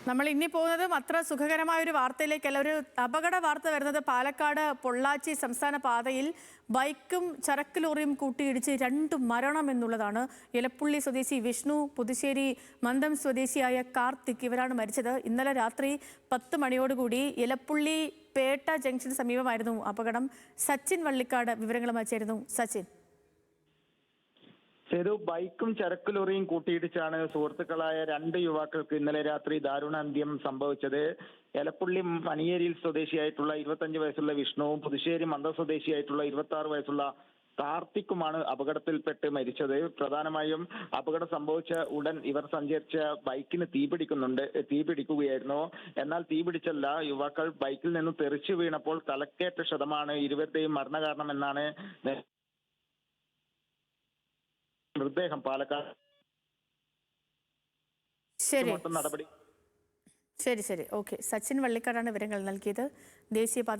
നമ്മൾ ഇനി പോകുന്നതും അത്ര സുഖകരമായ ഒരു വാർത്തയിലേക്കല്ല. ഒരു അപകട വാർത്ത വരുന്നത് പാലക്കാട് പൊള്ളാച്ചി സംസ്ഥാന പാതയിൽ ബൈക്കും ചരക്ക് ലോറിയും കൂട്ടിയിടിച്ച് 2 മരണം എന്നുള്ളതാണ്. എലപ്പുള്ളി സ്വദേശി വിഷ്ണു, പുതുശ്ശേരി മന്ദം സ്വദേശിയായ കാർത്തിക് ഇവരാണ് മരിച്ചത്. ഇന്നലെ രാത്രി 10 മണിയോടുകൂടി എലപ്പുള്ളി പേട്ട ജംഗ്ഷന് സമീപമായിരുന്നു അപകടം. സച്ചിൻ വള്ളിക്കാട് വിവരങ്ങളുമായി ചേരുന്നു. സച്ചിൻ, ബൈക്കും ചരക്ക് ലോറിയും കൂട്ടിയിടിച്ചാണ് സുഹൃത്തുക്കളായ 2 യുവാക്കൾക്ക് ഇന്നലെ രാത്രി ദാരുണാന്ത്യം സംഭവിച്ചത്. എലപ്പുള്ളി മണിയേരിയിൽ സ്വദേശിയായിട്ടുള്ള 25 വയസ്സുള്ള വിഷ്ണുവും പുതുശ്ശേരി മന്ദ സ്വദേശിയായിട്ടുള്ള 26 വയസ്സുള്ള കാർത്തിക്കുമാണ് അപകടത്തിൽപ്പെട്ട് മരിച്ചത്. പ്രധാനമായും അപകടം സംഭവിച്ച ഉടൻ ഇവർ സഞ്ചരിച്ച ബൈക്കിന് തീപിടിക്കുകയായിരുന്നു. എന്നാൽ തീപിടിച്ചല്ല, യുവാക്കൾ ബൈക്കിൽ നിന്ന് തെറിച്ചു വീണപ്പോൾ തലക്കേറ്റ ക്ഷതമാണ് ഇരുവരുടെയും മരണകാരണം എന്നാണ് മൃതദേഹം പാലക്കാട് നടപടി. ശരി. ഓക്കെ, സച്ചിൻ വള്ളിക്കാടാണ് വിവരങ്ങൾ നൽകിയത്. ദേശീയപാത